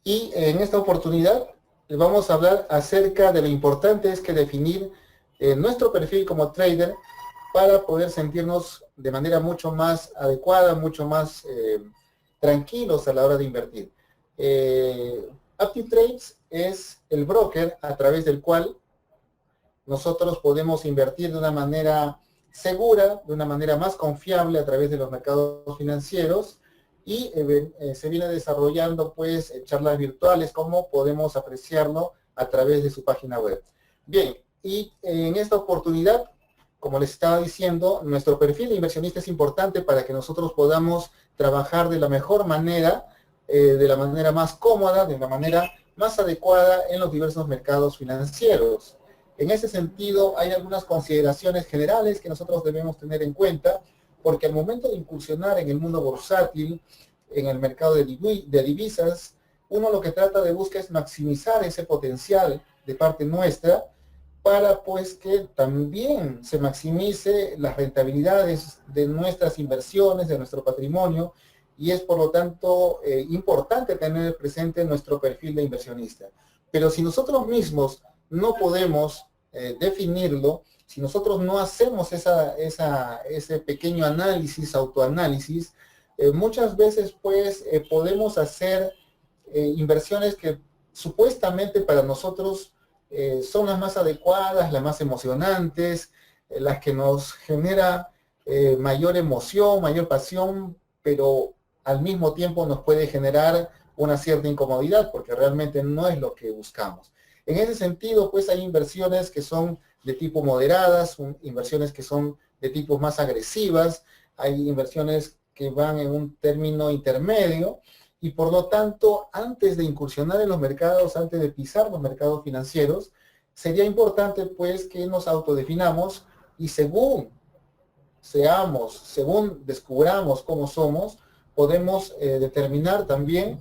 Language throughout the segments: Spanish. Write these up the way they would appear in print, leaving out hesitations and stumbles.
Y en esta oportunidad vamos a hablar acerca de lo importante es que definir nuestro perfil como trader para poder sentirnos de manera mucho más adecuada, mucho más tranquilos a la hora de invertir. AptiTrades es el broker a través del cual nosotros podemos invertir de una manera segura, de una manera más confiable a través de los mercados financieros y se viene desarrollando pues charlas virtuales, como podemos apreciarlo a través de su página web. Bien, y en esta oportunidad, como les estaba diciendo, nuestro perfil de inversionista es importante para que nosotros podamos trabajar de la mejor manera, de la manera más cómoda, de la manera más adecuada en los diversos mercados financieros. En ese sentido, hay algunas consideraciones generales que nosotros debemos tener en cuenta, porque al momento de incursionar en el mundo bursátil, en el mercado de divisas, uno lo que trata de buscar es maximizar ese potencial de parte nuestra para pues que también se maximice las rentabilidades de nuestras inversiones, de nuestro patrimonio, y es por lo tanto importante tener presente nuestro perfil de inversionista. Pero si nosotros mismos no podemos definirlo, si nosotros no hacemos ese pequeño análisis, autoanálisis, muchas veces pues podemos hacer inversiones que supuestamente para nosotros son las más adecuadas, las más emocionantes, las que nos genera mayor emoción, mayor pasión, pero al mismo tiempo nos puede generar una cierta incomodidad porque realmente no es lo que buscamos. En ese sentido, pues hay inversiones que son de tipo moderadas, inversiones que son de tipo más agresivas, hay inversiones que van en un término intermedio, y por lo tanto, antes de incursionar en los mercados, antes de pisar los mercados financieros, sería importante pues que nos autodefinamos y según descubramos cómo somos, podemos determinar también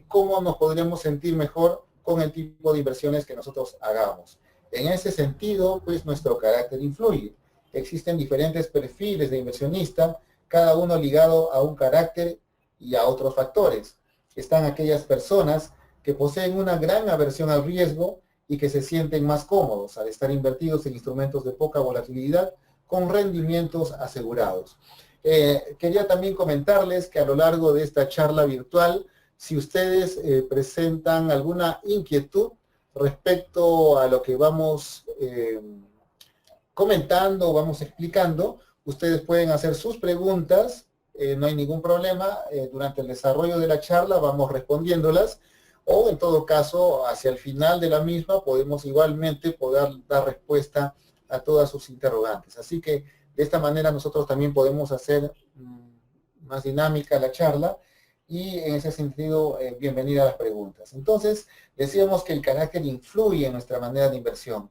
cómo nos podríamos sentir mejor con el tipo de inversiones que nosotros hagamos. En ese sentido, pues nuestro carácter influye. Existen diferentes perfiles de inversionista, cada uno ligado a un carácter y a otros factores. Están aquellas personas que poseen una gran aversión al riesgo y que se sienten más cómodos al estar invertidos en instrumentos de poca volatilidad con rendimientos asegurados. Quería también comentarles que a lo largo de esta charla virtual, si ustedes presentan alguna inquietud respecto a lo que vamos comentando, vamos explicando, ustedes pueden hacer sus preguntas, no hay ningún problema, durante el desarrollo de la charla vamos respondiéndolas, o en todo caso, hacia el final de la misma, podemos igualmente poder dar respuesta a todas sus interrogantes. Así que de esta manera nosotros también podemos hacer más dinámica la charla, y en ese sentido, bienvenida a las preguntas. Entonces, decíamos que el carácter influye en nuestra manera de inversión.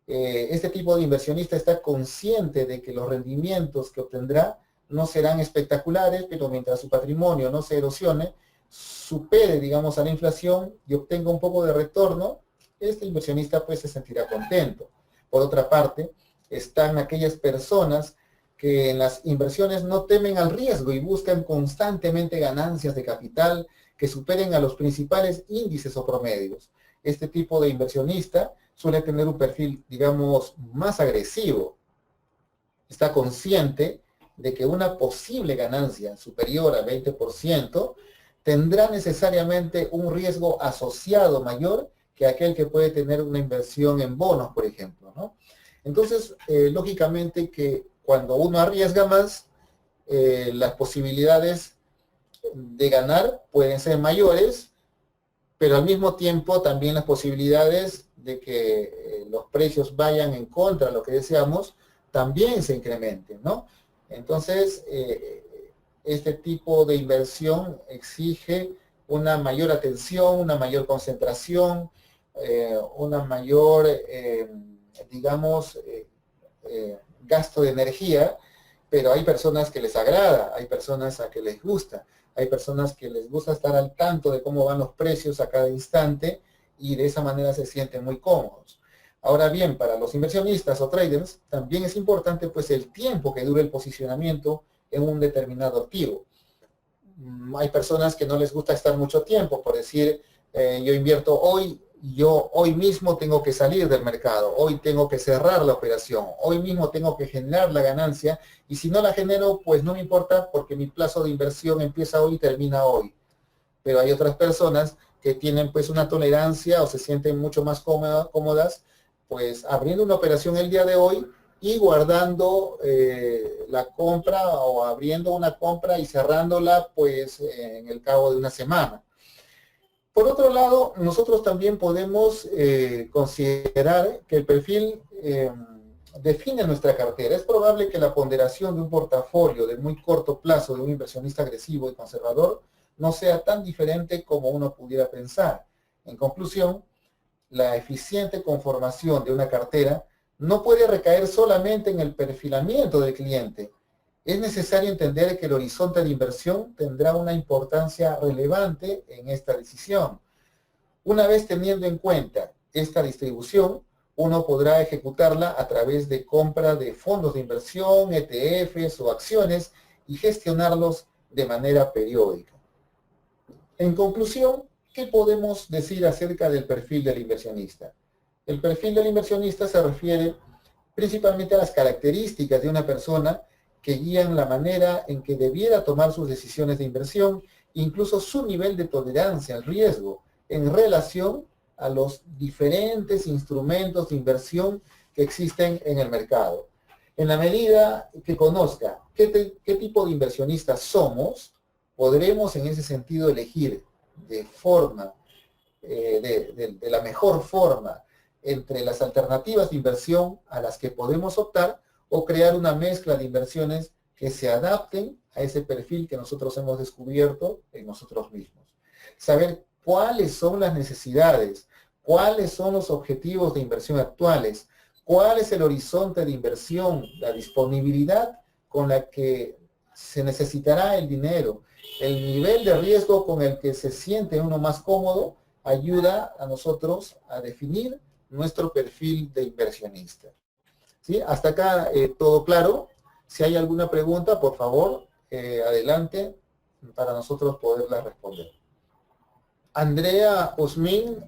Este tipo de inversionista está consciente de que los rendimientos que obtendrá no serán espectaculares, pero mientras su patrimonio no se erosione, supere, digamos, a la inflación y obtenga un poco de retorno, este inversionista pues se sentirá contento. Por otra parte, están aquellas personas que en las inversiones no temen al riesgo y buscan constantemente ganancias de capital que superen a los principales índices o promedios. Este tipo de inversionista suele tener un perfil, digamos, más agresivo. Está consciente de que una posible ganancia superior al 20% tendrá necesariamente un riesgo asociado mayor que aquel que puede tener una inversión en bonos, por ejemplo, ¿no? Entonces, lógicamente que cuando uno arriesga más, las posibilidades de ganar pueden ser mayores, pero al mismo tiempo también las posibilidades de que los precios vayan en contra de lo que deseamos también se incrementen, ¿no? Entonces, este tipo de inversión exige una mayor atención, una mayor concentración, una mayor, digamos, gasto de energía, pero hay personas que les agrada, hay personas a que les gusta, hay personas que les gusta estar al tanto de cómo van los precios a cada instante y de esa manera se sienten muy cómodos. Ahora bien, para los inversionistas o traders también es importante pues el tiempo que dure el posicionamiento en un determinado activo. Hay personas que no les gusta estar mucho tiempo, por decir, yo invierto hoy, yo hoy mismo tengo que salir del mercado, hoy tengo que cerrar la operación, hoy mismo tengo que generar la ganancia, y si no la genero, pues no me importa porque mi plazo de inversión empieza hoy y termina hoy. Pero hay otras personas que tienen pues una tolerancia o se sienten mucho más cómodas, pues abriendo una operación el día de hoy y guardando la compra o abriendo una compra y cerrándola pues en el cabo de una semana. Por otro lado, nosotros también podemos considerar que el perfil define nuestra cartera. Es probable que la ponderación de un portafolio de muy corto plazo de un inversionista agresivo y conservador no sea tan diferente como uno pudiera pensar. En conclusión, la eficiente conformación de una cartera no puede recaer solamente en el perfilamiento del cliente. Es necesario entender que el horizonte de inversión tendrá una importancia relevante en esta decisión. Una vez teniendo en cuenta esta distribución, uno podrá ejecutarla a través de compra de fondos de inversión, ETFs o acciones y gestionarlos de manera periódica. En conclusión, ¿qué podemos decir acerca del perfil del inversionista? El perfil del inversionista se refiere principalmente a las características de una persona que guían la manera en que debiera tomar sus decisiones de inversión, incluso su nivel de tolerancia al riesgo en relación a los diferentes instrumentos de inversión que existen en el mercado. En la medida que conozca qué tipo de inversionistas somos, podremos en ese sentido elegir de forma, de la mejor forma entre las alternativas de inversión a las que podemos optar o crear una mezcla de inversiones que se adapten a ese perfil que nosotros hemos descubierto en nosotros mismos. Saber cuáles son las necesidades, cuáles son los objetivos de inversión actuales, cuál es el horizonte de inversión, la disponibilidad con la que se necesitará el dinero, el nivel de riesgo con el que se siente uno más cómodo, ayuda a nosotros a definir nuestro perfil de inversionista. ¿Sí? Hasta acá todo claro. Si hay alguna pregunta, por favor, adelante para nosotros poderla responder. Andrea Osmin,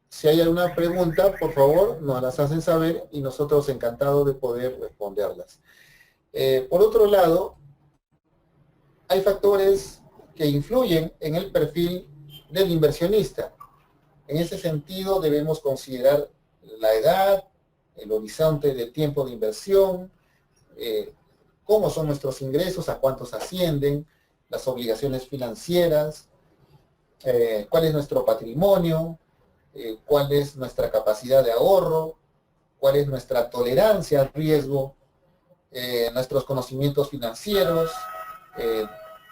si hay alguna pregunta, por favor, nos las hacen saber y nosotros encantados de poder responderlas. Por otro lado, hay factores que influyen en el perfil del inversionista. En ese sentido, debemos considerar la edad, el horizonte de tiempo de inversión, cómo son nuestros ingresos, a cuántos ascienden, las obligaciones financieras, cuál es nuestro patrimonio, cuál es nuestra capacidad de ahorro, cuál es nuestra tolerancia al riesgo, nuestros conocimientos financieros,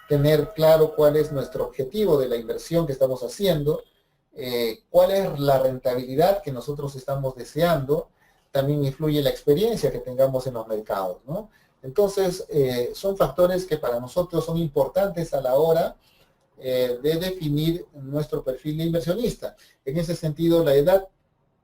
tener claro cuál es nuestro objetivo de la inversión que estamos haciendo, cuál es la rentabilidad que nosotros estamos deseando. También influye la experiencia que tengamos en los mercados, ¿no? Entonces, son factores que para nosotros son importantes a la hora de definir nuestro perfil de inversionista. En ese sentido, la edad,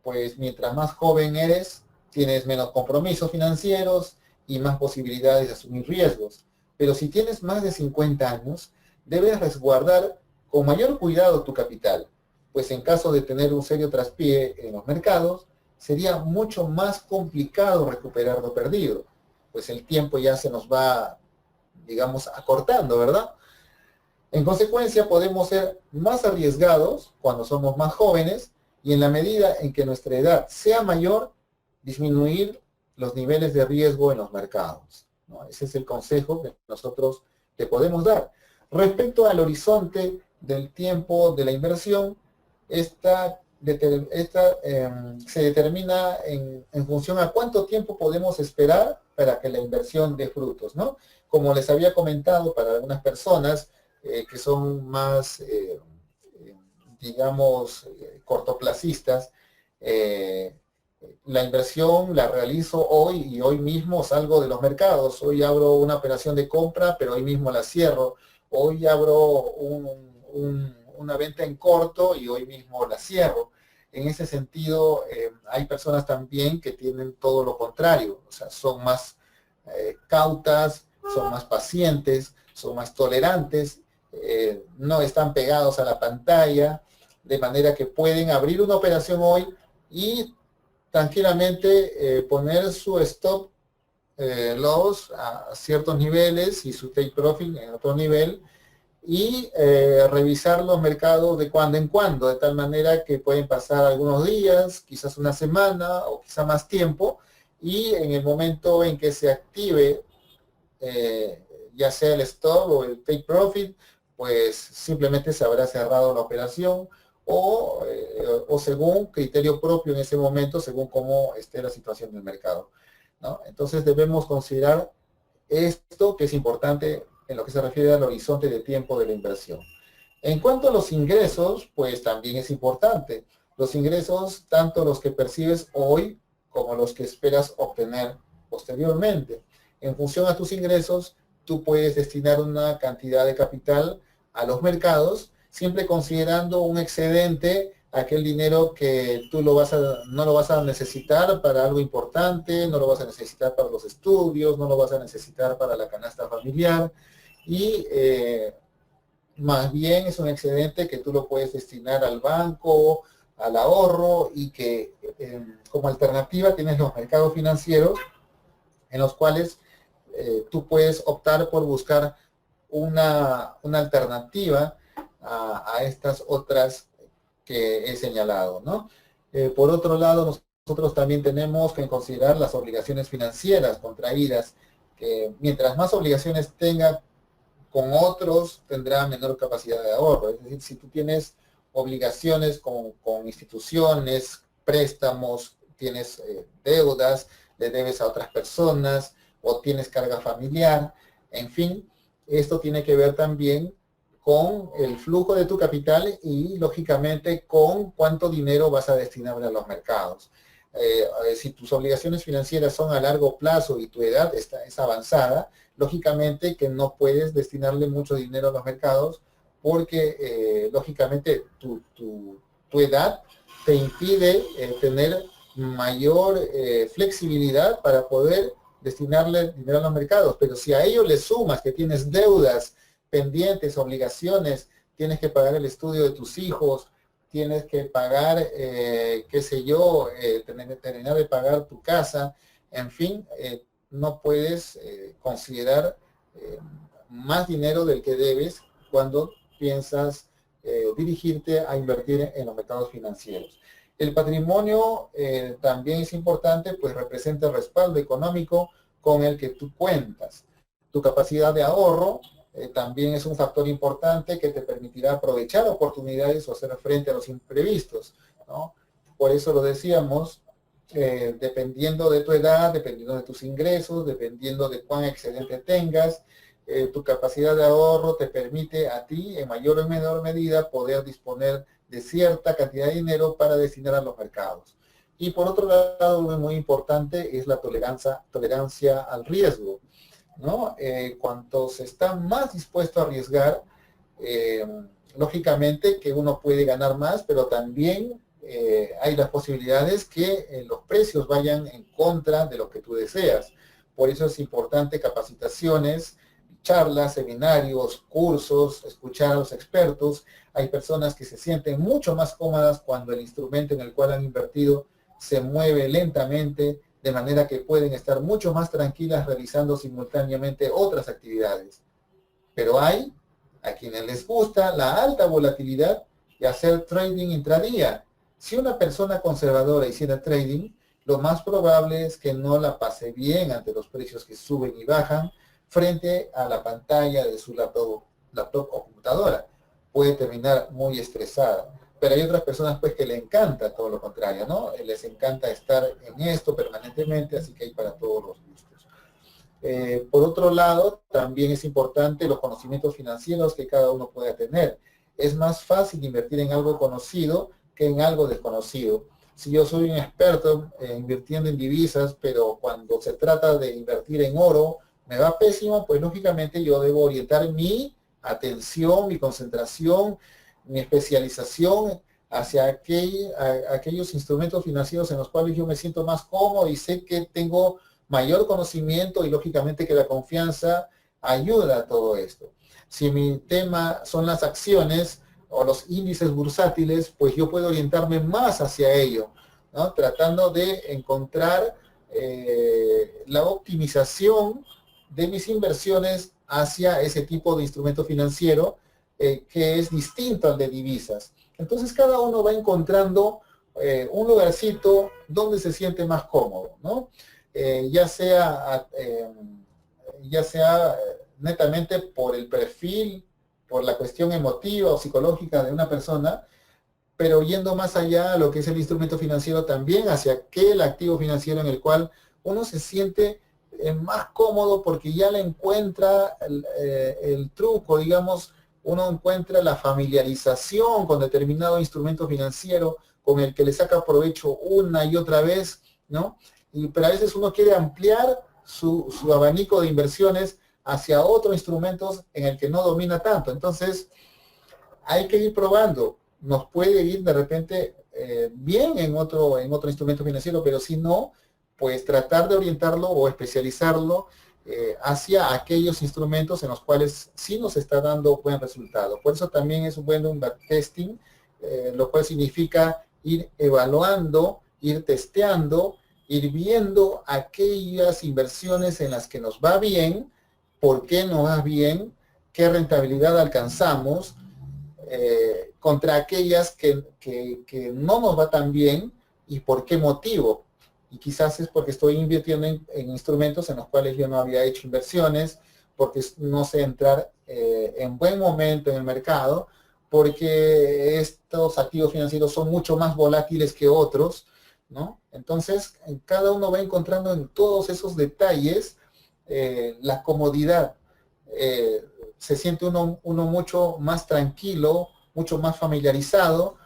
pues mientras más joven eres, tienes menos compromisos financieros y más posibilidades de asumir riesgos. Pero si tienes más de 50 años, debes resguardar con mayor cuidado tu capital, pues en caso de tener un serio traspié en los mercados, sería mucho más complicado recuperar lo perdido, pues el tiempo ya se nos va, digamos, acortando, ¿verdad? En consecuencia, podemos ser más arriesgados cuando somos más jóvenes y en la medida en que nuestra edad sea mayor, disminuir los niveles de riesgo en los mercados, ¿no? Ese es el consejo que nosotros te podemos dar. Respecto al horizonte del tiempo de la inversión, se determina en función a cuánto tiempo podemos esperar para que la inversión dé frutos, ¿no? Como les había comentado, para algunas personas que son más, digamos, cortoplacistas, la inversión la realizo hoy y hoy mismo salgo de los mercados. Hoy abro una operación de compra, pero hoy mismo la cierro. Hoy abro una venta en corto y hoy mismo la cierro. En ese sentido, hay personas también que tienen todo lo contrario, o sea, son más cautas, son más pacientes, son más tolerantes, no están pegados a la pantalla, de manera que pueden abrir una operación hoy y tranquilamente poner su stop loss a ciertos niveles y su take profit en otro nivel, y revisar los mercados de cuando en cuando, de tal manera que pueden pasar algunos días, quizás una semana o quizá más tiempo, y en el momento en que se active ya sea el stop o el take profit, pues simplemente se habrá cerrado la operación, o según criterio propio en ese momento, según cómo esté la situación del mercado, ¿no? Entonces debemos considerar esto, que es importante en lo que se refiere al horizonte de tiempo de la inversión. En cuanto a los ingresos, pues también es importante. Los ingresos, tanto los que percibes hoy como los que esperas obtener posteriormente. En función a tus ingresos, tú puedes destinar una cantidad de capital a los mercados, siempre considerando un excedente, aquel dinero que tú no lo vas a necesitar para algo importante, no lo vas a necesitar para los estudios, no lo vas a necesitar para la canasta familiar, y más bien es un excedente que tú lo puedes destinar al banco, al ahorro, y que como alternativa tienes los mercados financieros, en los cuales tú puedes optar por buscar una alternativa a estas otras que he señalado, ¿no? Por otro lado, nosotros también tenemos que considerar las obligaciones financieras contraídas, que mientras más obligaciones tenga con otros, tendrá menor capacidad de ahorro. Es decir, si tú tienes obligaciones con instituciones, préstamos, tienes deudas, le debes a otras personas, o tienes carga familiar, en fin, esto tiene que ver también con el flujo de tu capital y, lógicamente, con cuánto dinero vas a destinar a los mercados. Si tus obligaciones financieras son a largo plazo y tu edad es avanzada, lógicamente que no puedes destinarle mucho dinero a los mercados, porque lógicamente tu edad te impide tener mayor flexibilidad para poder destinarle dinero a los mercados. Pero si a ello le sumas que tienes deudas pendientes, obligaciones, tienes que pagar el estudio de tus hijos, tienes que pagar, qué sé yo, terminar de pagar tu casa, en fin, no puedes considerar más dinero del que debes cuando piensas dirigirte a invertir en los mercados financieros. El patrimonio también es importante, pues representa el respaldo económico con el que tú cuentas. Tu capacidad de ahorro también es un factor importante que te permitirá aprovechar oportunidades o hacer frente a los imprevistos, ¿no? Por eso lo decíamos, dependiendo de tu edad, dependiendo de tus ingresos, dependiendo de cuán excedente tengas, tu capacidad de ahorro te permite a ti, en mayor o menor medida, poder disponer de cierta cantidad de dinero para destinar a los mercados. Y por otro lado, muy importante es la tolerancia al riesgo, ¿no? Cuanto se está más dispuesto a arriesgar, lógicamente que uno puede ganar más, pero también hay las posibilidades que los precios vayan en contra de lo que tú deseas. Por eso es importante capacitaciones, charlas, seminarios, cursos, escuchar a los expertos. Hay personas que se sienten mucho más cómodas cuando el instrumento en el cual han invertido se mueve lentamente, de manera que pueden estar mucho más tranquilas realizando simultáneamente otras actividades. Pero hay a quienes les gusta la alta volatilidad y hacer trading intradía. Si una persona conservadora hiciera trading, lo más probable es que no la pase bien ante los precios que suben y bajan frente a la pantalla de su laptop o computadora. Puede terminar muy estresada. Pero hay otras personas pues que le encanta todo lo contrario, ¿no? Les encanta estar en esto permanentemente, así que hay para todos los gustos. Por otro lado, también es importante los conocimientos financieros que cada uno pueda tener. Es más fácil invertir en algo conocido que en algo desconocido. Si yo soy un experto invirtiendo en divisas, pero cuando se trata de invertir en oro, me va pésimo, pues lógicamente yo debo orientar mi atención, mi concentración, mi especialización hacia aquellos instrumentos financieros en los cuales yo me siento más cómodo y sé que tengo mayor conocimiento, y lógicamente que la confianza ayuda a todo esto. Si mi tema son las acciones, o los índices bursátiles, pues yo puedo orientarme más hacia ello, ¿no? Tratando de encontrar la optimización de mis inversiones hacia ese tipo de instrumento financiero que es distinto al de divisas. Entonces cada uno va encontrando un lugarcito donde se siente más cómodo, ¿no? Ya sea netamente por el perfil, por la cuestión emotiva o psicológica de una persona, pero yendo más allá a lo que es el instrumento financiero también, hacia aquel activo financiero en el cual uno se siente más cómodo porque ya le encuentra el truco, digamos, uno encuentra la familiarización con determinado instrumento financiero con el que le saca provecho una y otra vez, ¿no? Pero a veces uno quiere ampliar su abanico de inversiones hacia otros instrumentos en el que no domina tanto. Entonces, hay que ir probando. Nos puede ir de repente bien en otro instrumento financiero, pero si no, pues tratar de orientarlo o especializarlo hacia aquellos instrumentos en los cuales sí nos está dando buen resultado. Por eso también es bueno un backtesting, lo cual significa ir evaluando, ir testeando, ir viendo aquellas inversiones en las que nos va bien, por qué nos va bien, qué rentabilidad alcanzamos, contra aquellas que no nos va tan bien y por qué motivo. Y quizás es porque estoy invirtiendo en instrumentos en los cuales yo no había hecho inversiones, porque no sé entrar en buen momento en el mercado, porque estos activos financieros son mucho más volátiles que otros, ¿no? Entonces, cada uno va encontrando en todos esos detalles la comodidad. Se siente uno mucho más tranquilo, mucho más familiarizado,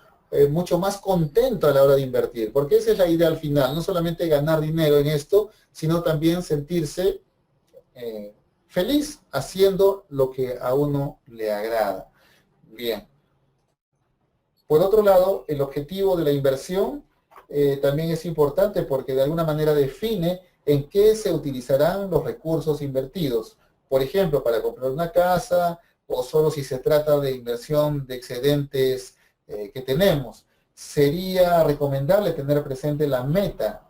mucho más contento a la hora de invertir, porque esa es la idea al final, no solamente ganar dinero en esto, sino también sentirse feliz haciendo lo que a uno le agrada. Bien. Por otro lado, el objetivo de la inversión también es importante porque de alguna manera define en qué se utilizarán los recursos invertidos. Por ejemplo, para comprar una casa o solo si se trata de inversión de excedentes que tenemos. Sería recomendable tener presente la meta,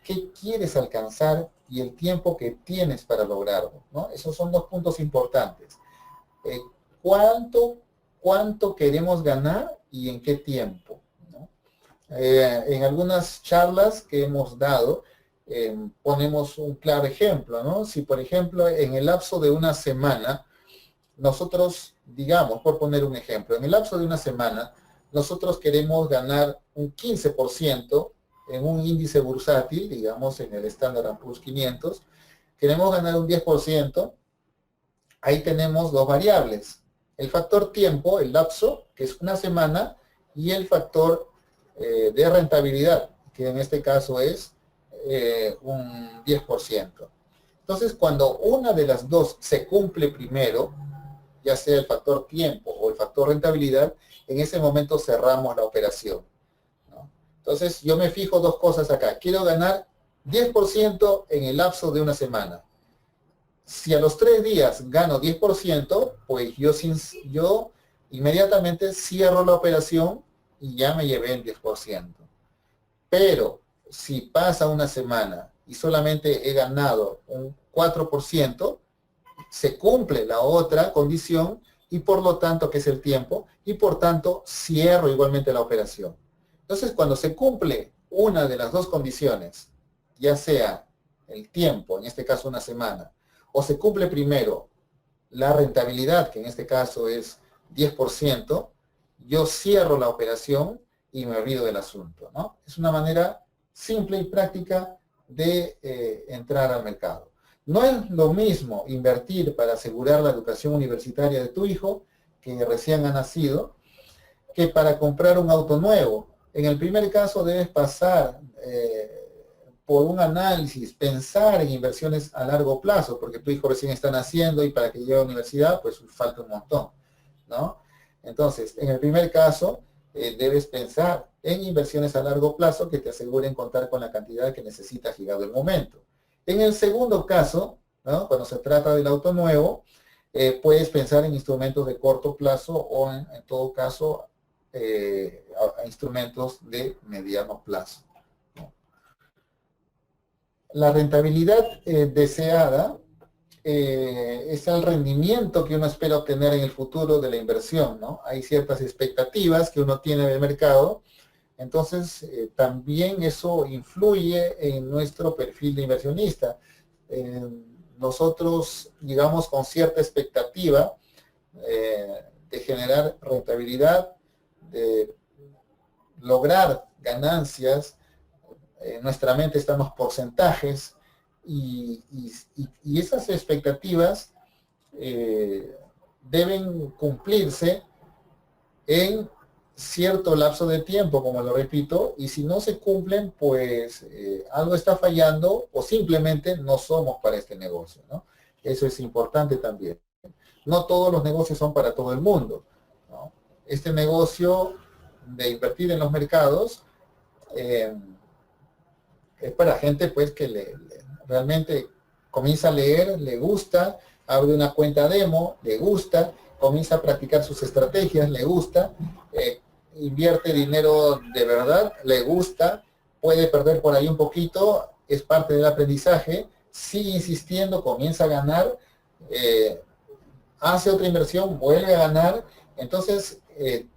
qué quieres alcanzar y el tiempo que tienes para lograrlo, ¿no? Esos son dos puntos importantes. Eh, ¿Cuánto queremos ganar y en qué tiempo, ¿no? En algunas charlas que hemos dado, ponemos un claro ejemplo, ¿no? Si, por ejemplo, en el lapso de una semana, nosotros, digamos, por poner un ejemplo, en el lapso de una semana, nosotros queremos ganar un 15% en un índice bursátil, digamos, en el Standard & Poor's 500, queremos ganar un 10%, ahí tenemos dos variables. El factor tiempo, el lapso, que es una semana, y el factor de rentabilidad, que en este caso es un 10%. Entonces, cuando una de las dos se cumple primero, ya sea el factor tiempo o el factor rentabilidad, en ese momento cerramos la operación, ¿no? Entonces, yo me fijo dos cosas acá. Quiero ganar 10% en el lapso de una semana. Si a los 3 días gano 10%, pues yo inmediatamente cierro la operación y ya me llevé el 10%. Pero si pasa una semana y solamente he ganado un 4%, se cumple la otra condición y por lo tanto, que es el tiempo, y por tanto cierro igualmente la operación. Entonces, cuando se cumple una de las dos condiciones, ya sea el tiempo, en este caso una semana, o se cumple primero la rentabilidad, que en este caso es 10%, yo cierro la operación y me olvido del asunto, ¿no? Es una manera simple y práctica de entrar al mercado. No es lo mismo invertir para asegurar la educación universitaria de tu hijo, que recién ha nacido, que para comprar un auto nuevo. En el primer caso debes pasar por un análisis, pensar en inversiones a largo plazo, porque tu hijo recién está naciendo y para que llegue a la universidad, pues falta un montón, ¿no? Entonces, en el primer caso, debes pensar en inversiones a largo plazo que te aseguren contar con la cantidad que necesitas llegado el momento. En el segundo caso, ¿no? Cuando se trata del auto nuevo, puedes pensar en instrumentos de corto plazo o en todo caso a instrumentos de mediano plazo, ¿no? La rentabilidad deseada es el rendimiento que uno espera obtener en el futuro de la inversión, ¿no? Hay ciertas expectativas que uno tiene del mercado, entonces también eso influye en nuestro perfil de inversionista. Eh, Nosotros llegamos con cierta expectativa de generar rentabilidad, de lograr ganancias. En nuestra mente están los porcentajes y esas expectativas deben cumplirse en cierto lapso de tiempo, como lo repito, y si no se cumplen, pues algo está fallando o simplemente no somos para este negocio, ¿no? Eso es importante también. No todos los negocios son para todo el mundo, ¿no? Este negocio de invertir en los mercados eh, es para gente pues que realmente comienza a leer, le gusta, abre una cuenta demo, le gusta, comienza a practicar sus estrategias, le gusta, invierte dinero de verdad, le gusta, puede perder por ahí un poquito, es parte del aprendizaje, sigue insistiendo, comienza a ganar, hace otra inversión, vuelve a ganar, entonces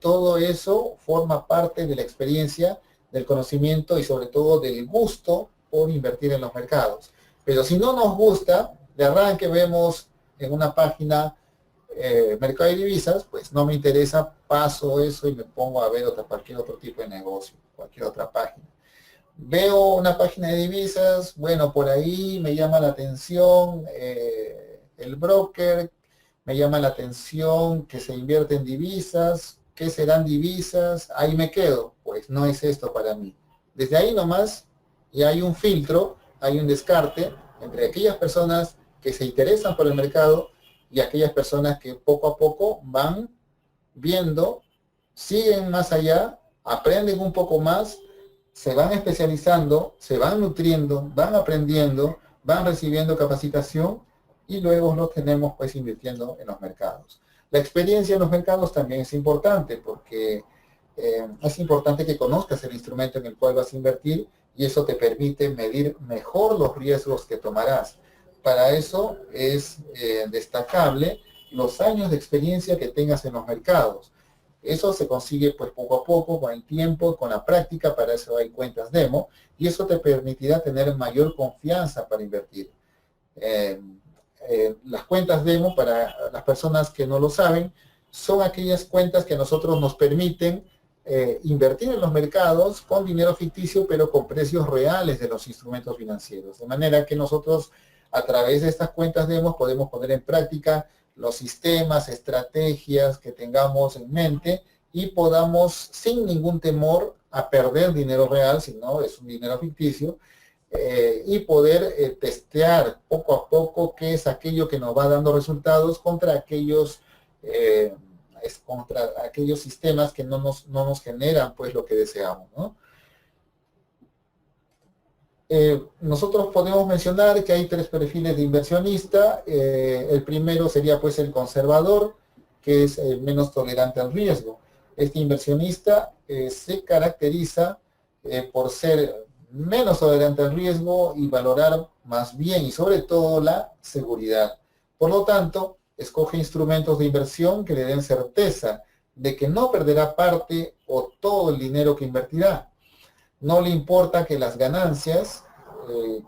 todo eso forma parte de la experiencia, del conocimiento y sobre todo del gusto por invertir en los mercados. Pero si no nos gusta, de arranque vemos en una página mercado de divisas, pues no me interesa, paso eso y me pongo a ver cualquier otro tipo de negocio, cualquier otra página. Veo una página de divisas, bueno, por ahí me llama la atención el broker, me llama la atención que se invierte en divisas, ¿qué serán divisas? Ahí me quedo, pues no es esto para mí. Desde ahí nomás ya hay un filtro, hay un descarte entre aquellas personas que se interesan por el mercado y aquellas personas que poco a poco van viendo, siguen más allá, aprenden un poco más, se van especializando, se van nutriendo, van aprendiendo, van recibiendo capacitación y luego los tenemos pues invirtiendo en los mercados. La experiencia en los mercados también es importante porque es importante que conozcas el instrumento en el cual vas a invertir y eso te permite medir mejor los riesgos que tomarás. Para eso es destacable los años de experiencia que tengas en los mercados. Eso se consigue pues poco a poco, con el tiempo, con la práctica, para eso hay cuentas demo, y eso te permitirá tener mayor confianza para invertir. Las cuentas demo, para las personas que no lo saben, son aquellas cuentas que a nosotros nos permiten invertir en los mercados con dinero ficticio, pero con precios reales de los instrumentos financieros. De manera que nosotros, a través de estas cuentas demo, podemos poner en práctica los sistemas, estrategias que tengamos en mente y podamos, sin ningún temor a perder dinero real, si no es un dinero ficticio, y poder testear poco a poco qué es aquello que nos va dando resultados contra aquellos sistemas que no nos generan pues lo que deseamos, ¿no? Nosotros podemos mencionar que hay tres perfiles de inversionista. El primero sería pues el conservador, que es menos tolerante al riesgo. Este inversionista se caracteriza por ser menos tolerante al riesgo y valorar más bien y sobre todo la seguridad. Por lo tanto, escoge instrumentos de inversión que le den certeza de que no perderá parte o todo el dinero que invertirá. No le importa que las ganancias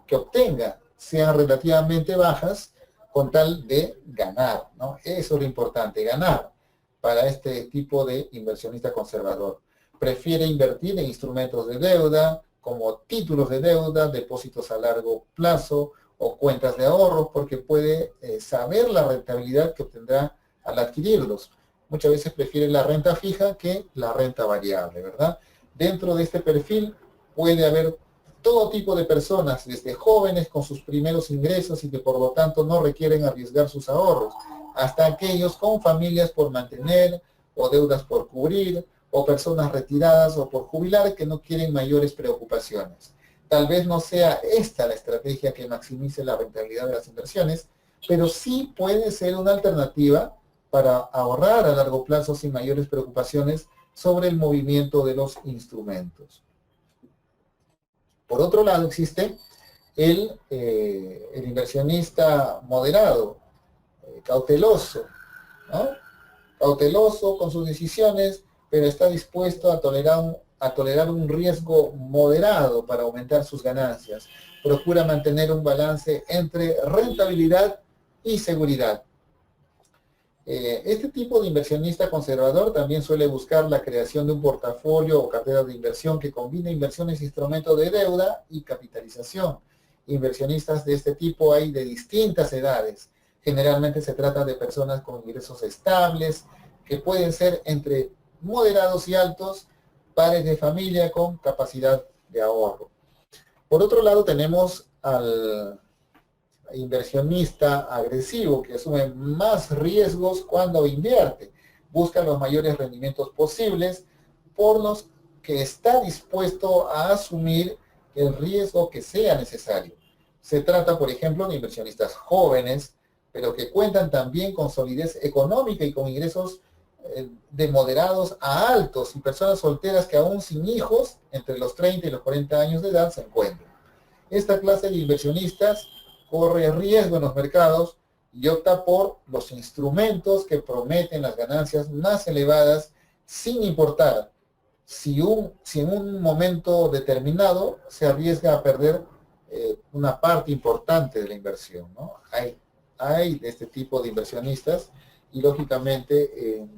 que obtenga sean relativamente bajas con tal de ganar, ¿no? Eso es lo importante, ganar para este tipo de inversionista conservador. Prefiere invertir en instrumentos de deuda, como títulos de deuda, depósitos a largo plazo o cuentas de ahorros, porque puede saber la rentabilidad que obtendrá al adquirirlos. Muchas veces prefiere la renta fija que la renta variable, ¿verdad? Dentro de este perfil puede haber todo tipo de personas, desde jóvenes con sus primeros ingresos y que por lo tanto no requieren arriesgar sus ahorros, hasta aquellos con familias por mantener o deudas por cubrir, o personas retiradas o por jubilar que no quieren mayores preocupaciones. Tal vez no sea esta la estrategia que maximice la rentabilidad de las inversiones, pero sí puede ser una alternativa para ahorrar a largo plazo sin mayores preocupaciones sobre el movimiento de los instrumentos. Por otro lado, existe el inversionista moderado, cauteloso, ¿no? Cauteloso con sus decisiones, pero está dispuesto a tolerar un riesgo moderado para aumentar sus ganancias. Procura mantener un balance entre rentabilidad y seguridad. Este tipo de inversionista conservador también suele buscar la creación de un portafolio o cartera de inversión que combine inversiones, instrumentos de deuda y capitalización. Inversionistas de este tipo hay de distintas edades. Generalmente se trata de personas con ingresos estables, que pueden ser entre moderados y altos, padres de familia con capacidad de ahorro. Por otro lado tenemos al inversionista agresivo que asume más riesgos cuando invierte. Busca los mayores rendimientos posibles por los que está dispuesto a asumir el riesgo que sea necesario. Se trata, por ejemplo, de inversionistas jóvenes, pero que cuentan también con solidez económica y con ingresos de moderados a altos, y personas solteras que aún sin hijos, entre los 30 y los 40 años de edad, se encuentran. Esta clase de inversionistas corre riesgo en los mercados y opta por los instrumentos que prometen las ganancias más elevadas, sin importar si en un momento determinado se arriesga a perder una parte importante de la inversión, ¿no? Hay de este tipo de inversionistas y lógicamente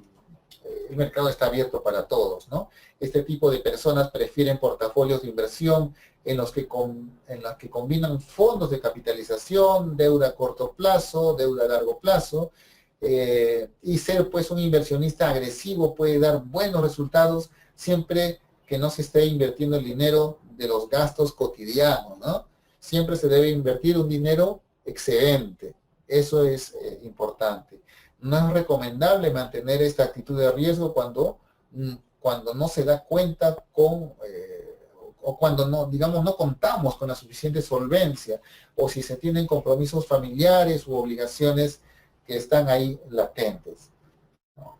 el mercado está abierto para todos, ¿no? Este tipo de personas prefieren portafolios de inversión en los que combinan fondos de capitalización, deuda a corto plazo, deuda a largo plazo, y ser pues un inversionista agresivo puede dar buenos resultados siempre que no se esté invirtiendo el dinero de los gastos cotidianos, ¿no? Siempre se debe invertir un dinero excedente, eso es importante. No es recomendable mantener esta actitud de riesgo cuando no se da cuenta o cuando no, digamos, no contamos con la suficiente solvencia, o si se tienen compromisos familiares u obligaciones que están ahí latentes, ¿no?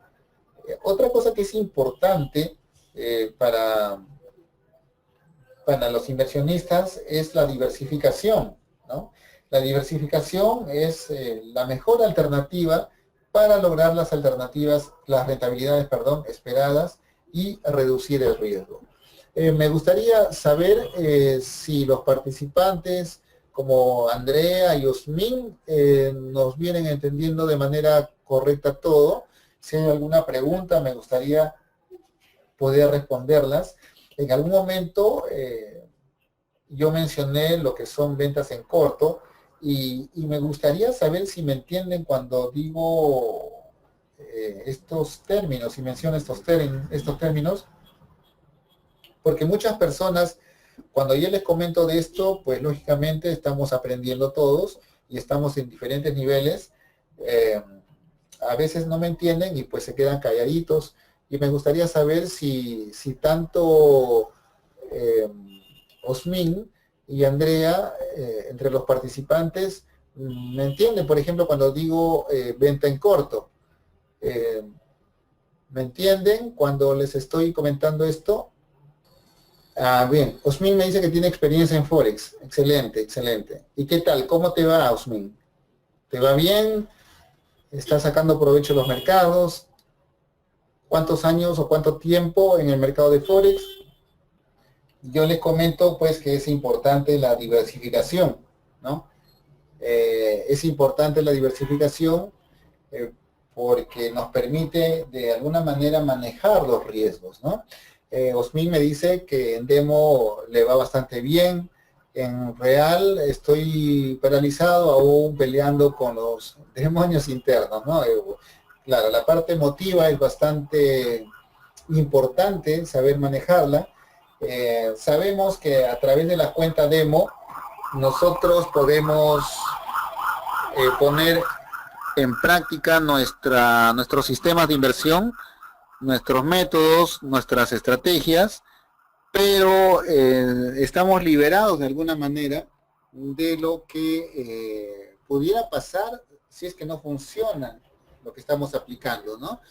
Otra cosa que es importante para los inversionistas es la diversificación, ¿no? La diversificación es la mejor alternativa para lograr las rentabilidades, esperadas y reducir el riesgo. Me gustaría saber si los participantes como Andrea y Osmin nos vienen entendiendo de manera correcta todo. Si hay alguna pregunta, me gustaría poder responderlas. En algún momento yo mencioné lo que son ventas en corto y me gustaría saber si me entienden cuando digo estos términos, si menciono estos términos, porque muchas personas, cuando yo les comento de esto, pues lógicamente estamos aprendiendo todos y estamos en diferentes niveles. A veces no me entienden y pues se quedan calladitos, y me gustaría saber si tanto Osmin y Andrea, entre los participantes, me entienden, por ejemplo, cuando digo venta en corto. ¿Me entienden cuando les estoy comentando esto? Bien, Osmin me dice que tiene experiencia en Forex. Excelente, excelente. ¿Y qué tal? ¿Cómo te va, Osmin? ¿Te va bien? ¿Estás sacando provecho de los mercados? ¿Cuántos años o cuánto tiempo en el mercado de Forex? Yo les comento pues que es importante la diversificación, ¿no? Es importante la diversificación porque nos permite de alguna manera manejar los riesgos, ¿no? Osmin me dice que en demo le va bastante bien, en real estoy paralizado aún peleando con los demonios internos, ¿no? Claro, la parte emotiva es bastante importante saber manejarla. Sabemos que a través de la cuenta demo nosotros podemos poner en práctica nuestros sistemas de inversión, nuestros métodos, nuestras estrategias, pero estamos liberados de alguna manera de lo que pudiera pasar si es que no funciona lo que estamos aplicando, ¿no?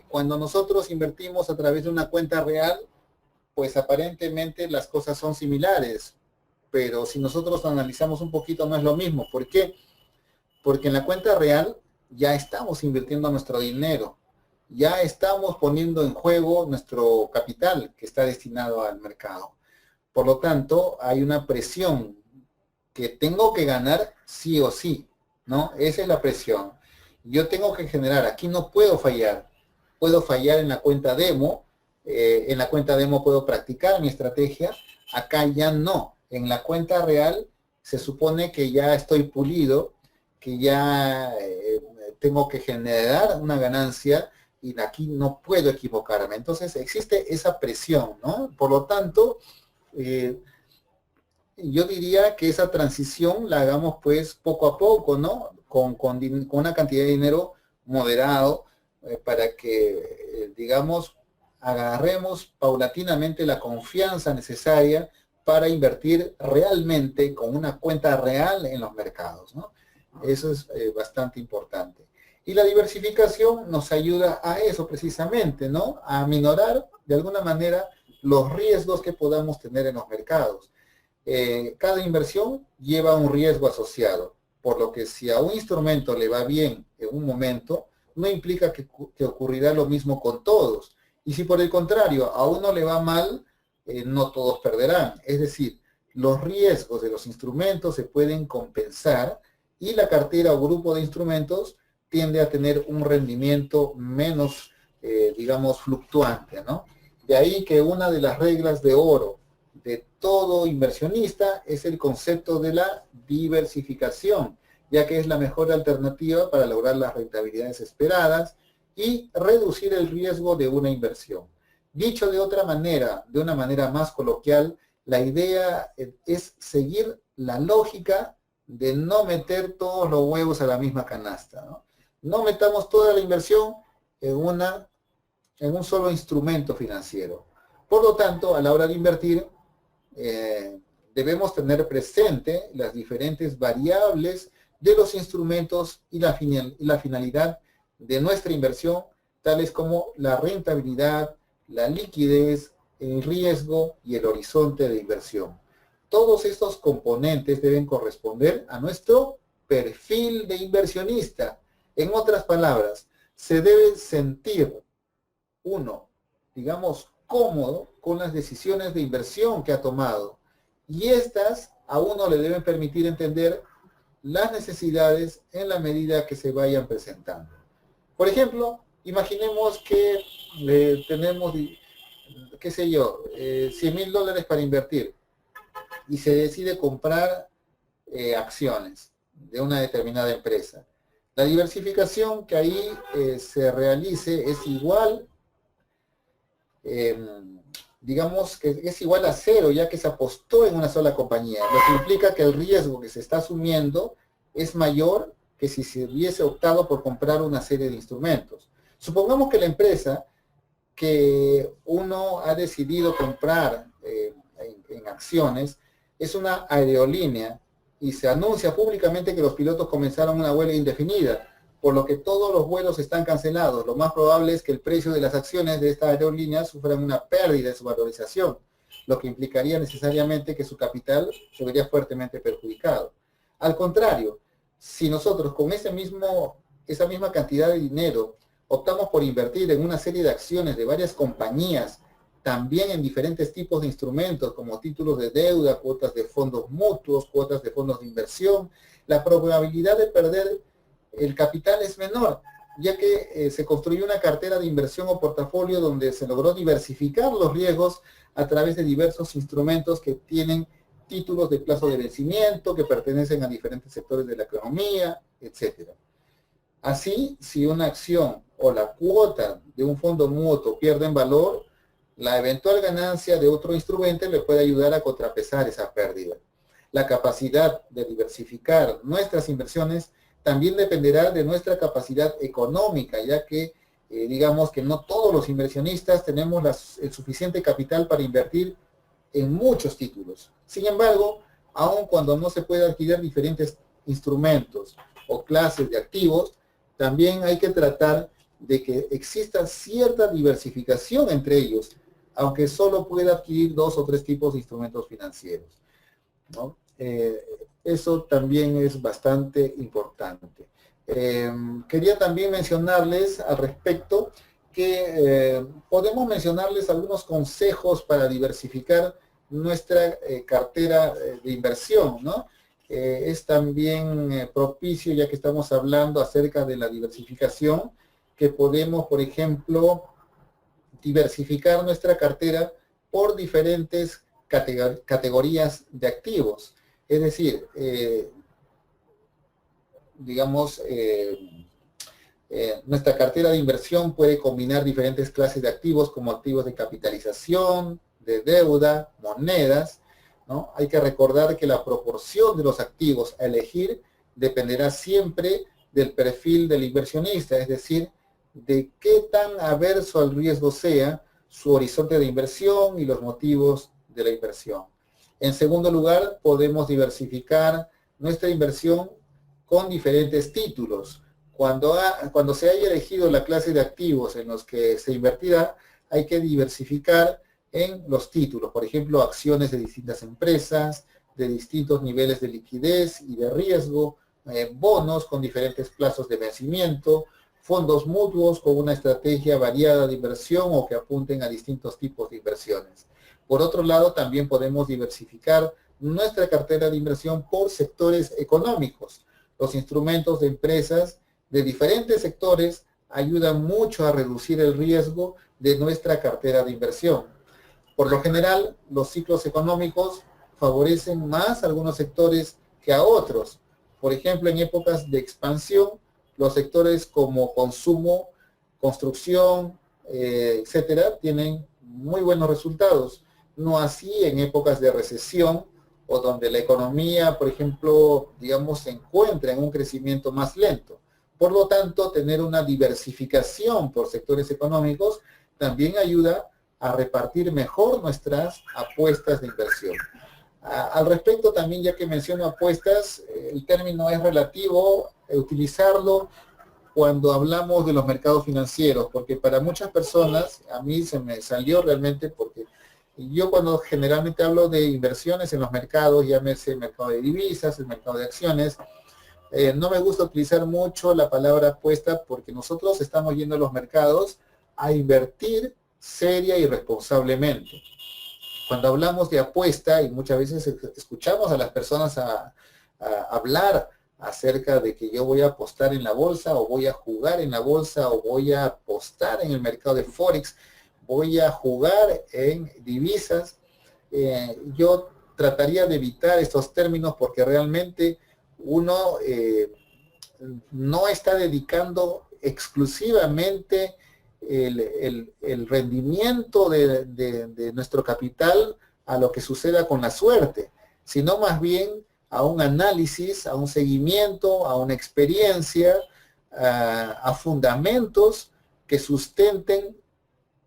Cuando nosotros invertimos a través de una cuenta real, pues aparentemente las cosas son similares, pero si nosotros analizamos un poquito no es lo mismo. ¿Por qué? Porque en la cuenta real ya estamos invirtiendo nuestro dinero, ya estamos poniendo en juego nuestro capital que está destinado al mercado. Por lo tanto, hay una presión que tengo que ganar sí o sí, ¿no? Esa es la presión. Yo tengo que generar, aquí no puedo fallar. Puedo fallar en la cuenta demo, en la cuenta demo puedo practicar mi estrategia, acá ya no. En la cuenta real se supone que ya estoy pulido, que ya tengo que generar una ganancia y aquí no puedo equivocarme. Entonces existe esa presión, ¿no? Por lo tanto, yo diría que esa transición la hagamos pues poco a poco, ¿no? Con una cantidad de dinero moderado para que, digamos, agarremos paulatinamente la confianza necesaria para invertir realmente con una cuenta real en los mercados, ¿no? Eso es bastante importante. Y la diversificación nos ayuda a eso precisamente, ¿no? A minorar de alguna manera los riesgos que podamos tener en los mercados. Cada inversión lleva un riesgo asociado, por lo que si a un instrumento le va bien en un momento, no implica que ocurrirá lo mismo con todos. Y si por el contrario a uno le va mal, no todos perderán. Es decir, los riesgos de los instrumentos se pueden compensar y la cartera o grupo de instrumentos tiende a tener un rendimiento menos, digamos, fluctuante, ¿no? De ahí que una de las reglas de oro de todo inversionista es el concepto de la diversificación, ya que es la mejor alternativa para lograr las rentabilidades esperadas y reducir el riesgo de una inversión. Dicho de otra manera, de una manera más coloquial, la idea es seguir la lógica de no meter todos los huevos a la misma canasta, ¿no? No metamos toda la inversión en un solo instrumento financiero. Por lo tanto, a la hora de invertir, debemos tener presente las diferentes variables de los instrumentos y la finalidad de nuestra inversión, tales como la rentabilidad, la liquidez, el riesgo y el horizonte de inversión. Todos estos componentes deben corresponder a nuestro perfil de inversionista. En otras palabras, se debe sentir uno, digamos, cómodo con las decisiones de inversión que ha tomado. Y estas a uno le deben permitir entender las necesidades en la medida que se vayan presentando. Por ejemplo, imaginemos que tenemos, qué sé yo, $100,000 para invertir y se decide comprar acciones de una determinada empresa. La diversificación que ahí se realice es igual, digamos que es igual a cero, ya que se apostó en una sola compañía, lo que implica que el riesgo que se está asumiendo es mayor que si se hubiese optado por comprar una serie de instrumentos. Supongamos que la empresa que uno ha decidido comprar en acciones es una aerolínea y se anuncia públicamente que los pilotos comenzaron una huelga indefinida, por lo que todos los vuelos están cancelados. Lo más probable es que el precio de las acciones de esta aerolínea sufran una pérdida de su valorización, lo que implicaría necesariamente que su capital se vería fuertemente perjudicado. Al contrario, si nosotros con esa misma cantidad de dinero optamos por invertir en una serie de acciones de varias compañías, también en diferentes tipos de instrumentos como títulos de deuda, cuotas de fondos mutuos, cuotas de fondos de inversión, la probabilidad de perder el capital es menor, ya que se construyó una cartera de inversión o portafolio donde se logró diversificar los riesgos a través de diversos instrumentos que tienen títulos de plazo de vencimiento, que pertenecen a diferentes sectores de la economía, etc. Así, si una acción o la cuota de un fondo mutuo pierde en valor, la eventual ganancia de otro instrumento le puede ayudar a contrapesar esa pérdida. La capacidad de diversificar nuestras inversiones también dependerá de nuestra capacidad económica, ya que digamos que no todos los inversionistas tenemos el suficiente capital para invertir en muchos títulos. Sin embargo, aun cuando no se puede adquirir diferentes instrumentos o clases de activos, también hay que tratar de que exista cierta diversificación entre ellos, aunque solo pueda adquirir 2 o 3 tipos de instrumentos financieros, ¿no? Eso también es bastante importante. Quería también mencionarles al respecto que podemos mencionarles algunos consejos para diversificar nuestra cartera de inversión, ¿no? Es también propicio, ya que estamos hablando acerca de la diversificación, que podemos, por ejemplo, diversificar nuestra cartera por diferentes categorías de activos. Es decir, digamos, nuestra cartera de inversión puede combinar diferentes clases de activos como activos de capitalización, de deuda, monedas, ¿no? Hay que recordar que la proporción de los activos a elegir dependerá siempre del perfil del inversionista, es decir, de qué tan averso al riesgo sea su horizonte de inversión y los motivos de la inversión. En segundo lugar, podemos diversificar nuestra inversión con diferentes títulos. Cuando se haya elegido la clase de activos en los que se invertirá, hay que diversificar en los títulos, por ejemplo, acciones de distintas empresas, de distintos niveles de liquidez y de riesgo, bonos con diferentes plazos de vencimiento, fondos mutuos con una estrategia variada de inversión o que apunten a distintos tipos de inversiones. Por otro lado, también podemos diversificar nuestra cartera de inversión por sectores económicos. Los instrumentos de empresas de diferentes sectores ayudan mucho a reducir el riesgo de nuestra cartera de inversión. Por lo general, los ciclos económicos favorecen más a algunos sectores que a otros. Por ejemplo, en épocas de expansión, los sectores como consumo, construcción, etcétera, tienen muy buenos resultados. No así en épocas de recesión o donde la economía, por ejemplo, digamos, se encuentra en un crecimiento más lento. Por lo tanto, tener una diversificación por sectores económicos también ayuda a repartir mejor nuestras apuestas de inversión. Al respecto también, ya que menciono apuestas, el término es relativo, utilizarlo cuando hablamos de los mercados financieros, porque para muchas personas, a mí se me salió realmente porque yo cuando generalmente hablo de inversiones en los mercados, llámese el mercado de divisas, el mercado de acciones, no me gusta utilizar mucho la palabra apuesta porque nosotros estamos yendo a los mercados a invertir seria y responsablemente. Cuando hablamos de apuesta, y muchas veces escuchamos a las personas a hablar acerca de que yo voy a apostar en la bolsa, o voy a jugar en la bolsa, o voy a apostar en el mercado de Forex, voy a jugar en divisas, yo trataría de evitar estos términos porque realmente uno no está dedicando exclusivamente el rendimiento de nuestro capital a lo que suceda con la suerte, sino más bien a un análisis, a un seguimiento, a una experiencia, a fundamentos que sustenten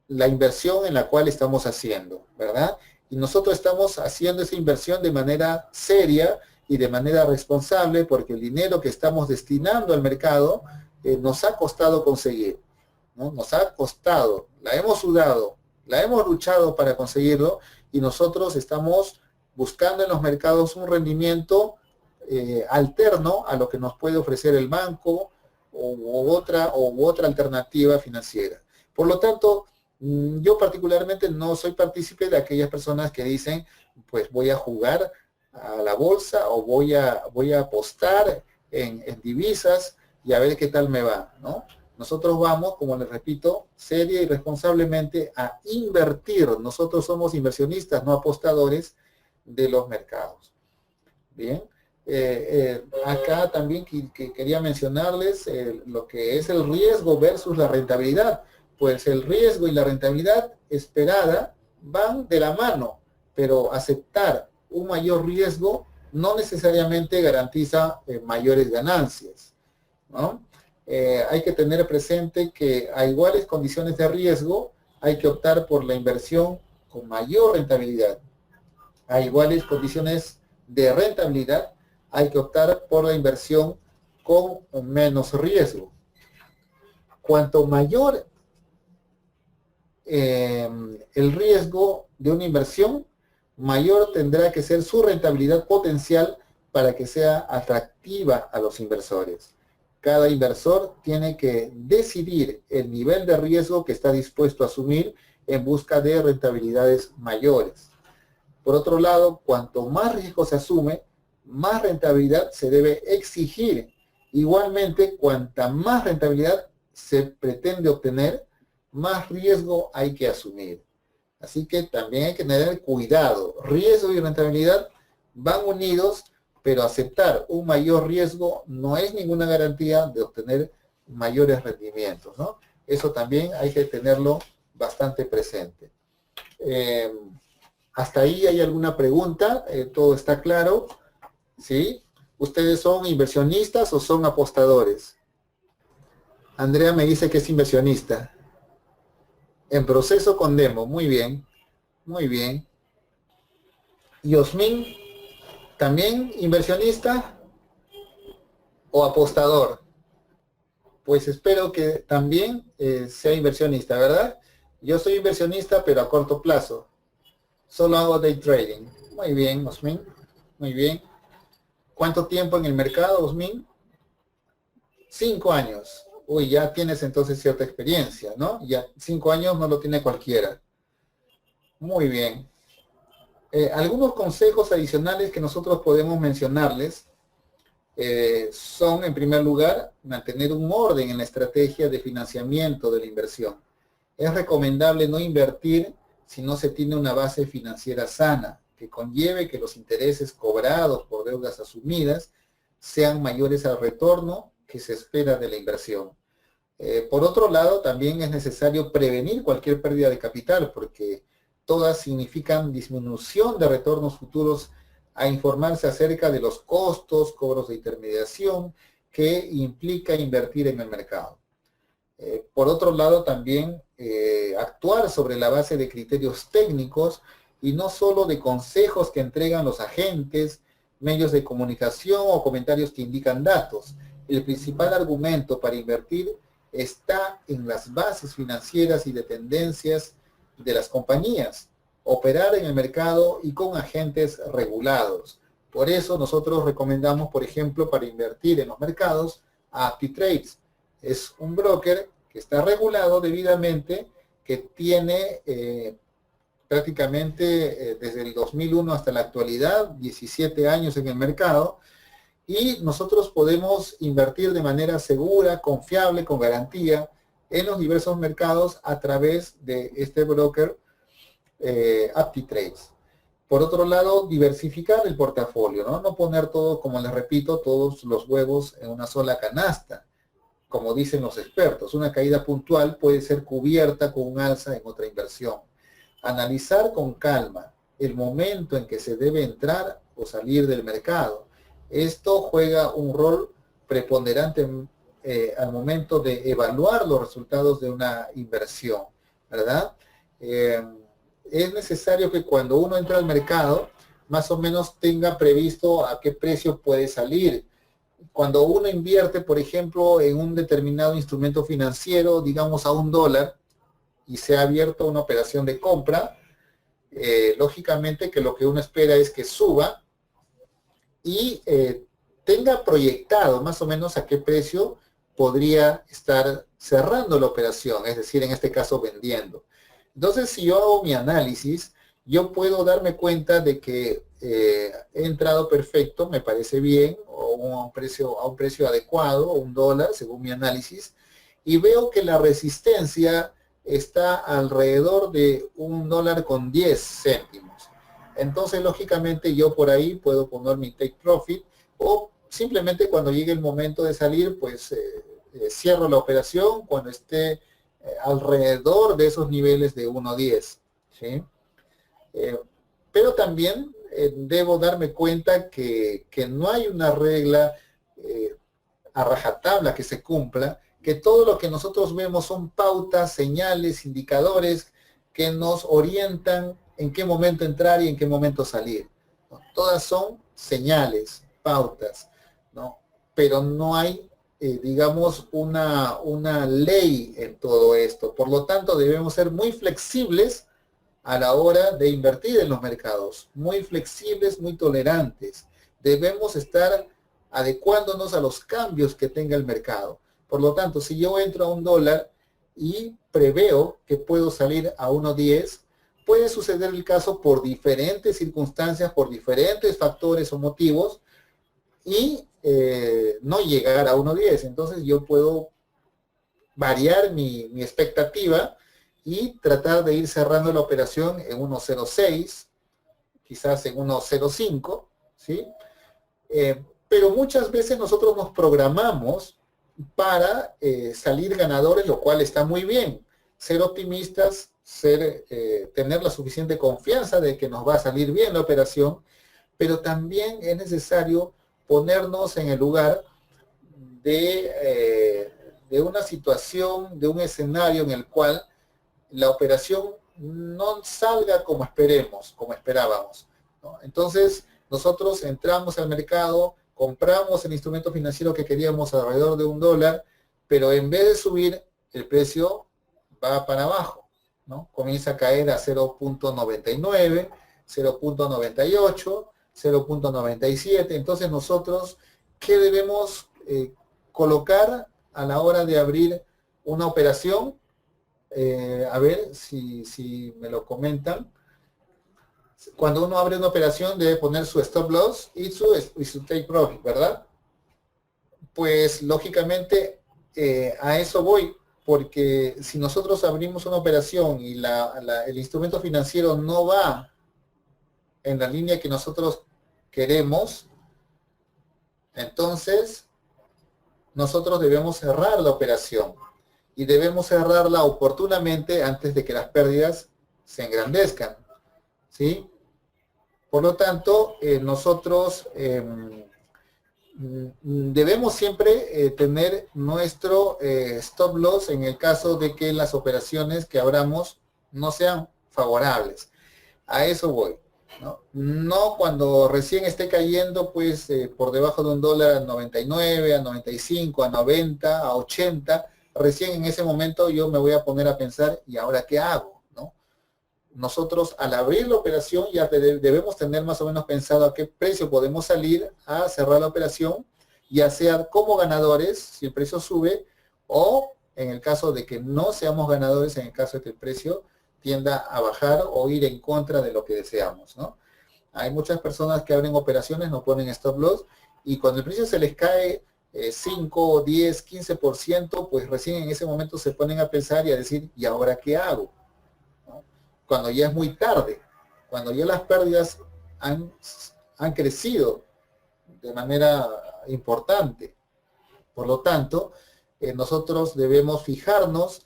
la inversión en la cual estamos haciendo, ¿verdad? Y nosotros estamos haciendo esa inversión de manera seria y de manera responsable porque el dinero que estamos destinando al mercado nos ha costado conseguir, ¿no? Nos ha costado, la hemos sudado, la hemos luchado para conseguirlo y nosotros estamos buscando en los mercados un rendimiento alterno a lo que nos puede ofrecer el banco u otra alternativa financiera. Por lo tanto, yo particularmente no soy partícipe de aquellas personas que dicen, pues voy a jugar a la bolsa o voy a apostar en divisas y a ver qué tal me va, ¿no? Nosotros vamos, como les repito, seria y responsablemente a invertir. Nosotros somos inversionistas, no apostadores de los mercados. Bien, acá también quería mencionarles lo que es el riesgo versus la rentabilidad. Pues el riesgo y la rentabilidad esperada van de la mano, pero aceptar un mayor riesgo no necesariamente garantiza mayores ganancias, ¿no? Hay que tener presente que a iguales condiciones de riesgo hay que optar por la inversión con mayor rentabilidad. A iguales condiciones de rentabilidad hay que optar por la inversión con menos riesgo. Cuanto mayor el riesgo de una inversión, mayor tendrá que ser su rentabilidad potencial para que sea atractiva a los inversores. Cada inversor tiene que decidir el nivel de riesgo que está dispuesto a asumir en busca de rentabilidades mayores. Por otro lado, cuanto más riesgo se asume, más rentabilidad se debe exigir. Igualmente, cuanta más rentabilidad se pretende obtener, más riesgo hay que asumir. Así que también hay que tener cuidado. Riesgo y rentabilidad van unidos, pero aceptar un mayor riesgo no es ninguna garantía de obtener mayores rendimientos, ¿no? Eso también hay que tenerlo bastante presente. ¿Hasta ahí hay alguna pregunta? ¿Todo está claro? ¿Sí? ¿Ustedes son inversionistas o son apostadores? Andrea me dice que es inversionista. En proceso con demo. Muy bien. Muy bien. ¿Yosmin, también inversionista o apostador? Pues espero que también sea inversionista, ¿verdad? Yo soy inversionista, pero a corto plazo. Solo hago day trading. Muy bien, Osmin. Muy bien. ¿Cuánto tiempo en el mercado, Osmin? 5 años. Uy, ya tienes entonces cierta experiencia, ¿no? Ya 5 años no lo tiene cualquiera. Muy bien. Algunos consejos adicionales que nosotros podemos mencionarles son, en primer lugar, mantener un orden en la estrategia de financiamiento de la inversión. Es recomendable no invertir si no se tiene una base financiera sana, que conlleve que los intereses cobrados por deudas asumidas sean mayores al retorno que se espera de la inversión. Por otro lado, también es necesario prevenir cualquier pérdida de capital, porque todas significan disminución de retornos futuros, a informarse acerca de los costos, cobros de intermediación que implica invertir en el mercado. Por otro lado, también actuar sobre la base de criterios técnicos y no solo de consejos que entregan los agentes, medios de comunicación o comentarios que indican datos. El principal argumento para invertir está en las bases financieras y de tendencias de las compañías, operar en el mercado y con agentes regulados. Por eso nosotros recomendamos, por ejemplo, para invertir en los mercados, a AptiTrades. Es un broker que está regulado debidamente, que tiene prácticamente desde el 2001 hasta la actualidad, 17 años en el mercado, y nosotros podemos invertir de manera segura, confiable, con garantía, en los diversos mercados a través de este broker AptiTrades. Por otro lado, diversificar el portafolio, ¿no? No poner todo, como les repito, todos los huevos en una sola canasta. Como dicen los expertos, una caída puntual puede ser cubierta con un alza en otra inversión. Analizar con calma el momento en que se debe entrar o salir del mercado. Esto juega un rol preponderante al momento de evaluar los resultados de una inversión, ¿verdad? Es necesario que cuando uno entra al mercado, más o menos tenga previsto a qué precio puede salir. Cuando uno invierte, por ejemplo, en un determinado instrumento financiero, digamos a $1, y se ha abierto una operación de compra, lógicamente que lo que uno espera es que suba y tenga proyectado más o menos a qué precio podría estar cerrando la operación, es decir, en este caso vendiendo. Entonces, si yo hago mi análisis, yo puedo darme cuenta de que he entrado perfecto, me parece bien, o a un precio adecuado, $1, según mi análisis, y veo que la resistencia está alrededor de $1.10. Entonces, lógicamente, yo por ahí puedo poner mi take profit, o simplemente cuando llegue el momento de salir, pues cierro la operación cuando esté alrededor de esos niveles de 1.10, ¿sí? Pero también debo darme cuenta que no hay una regla a rajatabla que se cumpla, que todo lo que nosotros vemos son pautas, señales, indicadores que nos orientan en qué momento entrar y en qué momento salir, ¿no? Todas son señales, pautas, ¿no? pero no hay, digamos, una ley en todo esto. Por lo tanto, debemos ser muy flexibles a la hora de invertir en los mercados, muy flexibles, muy tolerantes. Debemos estar adecuándonos a los cambios que tenga el mercado. Por lo tanto, si yo entro a un dólar y preveo que puedo salir a 1.10, puede suceder el caso por diferentes circunstancias, por diferentes factores o motivos, y no llegar a 1.10. Entonces yo puedo variar mi expectativa y tratar de ir cerrando la operación en 1.06, quizás en 1.05, ¿sí? Pero muchas veces nosotros nos programamos para salir ganadores, lo cual está muy bien. Ser optimistas, tener la suficiente confianza de que nos va a salir bien la operación, pero también es necesario ponernos en el lugar de una situación, de un escenario en el cual la operación no salga como esperemos, como esperábamos, ¿no? Entonces, nosotros entramos al mercado, compramos el instrumento financiero que queríamos alrededor de $1, pero en vez de subir, el precio va para abajo, ¿no? Comienza a caer a 0.99, 0.98, 0.97. Entonces nosotros, ¿qué debemos colocar a la hora de abrir una operación? A ver si me lo comentan. Cuando uno abre una operación debe poner su stop loss y su take profit, ¿verdad? Pues lógicamente a eso voy, porque si nosotros abrimos una operación y el instrumento financiero no va en la línea que nosotros queremos, entonces nosotros debemos cerrar la operación y debemos cerrarla oportunamente antes de que las pérdidas se engrandezcan, ¿sí? Por lo tanto, nosotros debemos siempre tener nuestro stop loss en el caso de que las operaciones que abramos no sean favorables. A eso voy, ¿no? No cuando recién esté cayendo, pues, por debajo de $1 a 99, a 95, a 90, a 80, recién en ese momento yo me voy a poner a pensar, ¿y ahora qué hago? ¿No? Nosotros al abrir la operación ya debemos tener más o menos pensado a qué precio podemos salir a cerrar la operación, ya sea como ganadores si el precio sube, o en el caso de que no seamos ganadores, en el caso de que el precio tienda a bajar o ir en contra de lo que deseamos, ¿no? Hay muchas personas que abren operaciones, no ponen stop loss, y cuando el precio se les cae 5, 10, 15%, pues recién en ese momento se ponen a pensar y a decir, ¿y ahora qué hago? ¿No? Cuando ya es muy tarde, cuando ya las pérdidas han crecido de manera importante. Por lo tanto, nosotros debemos fijarnos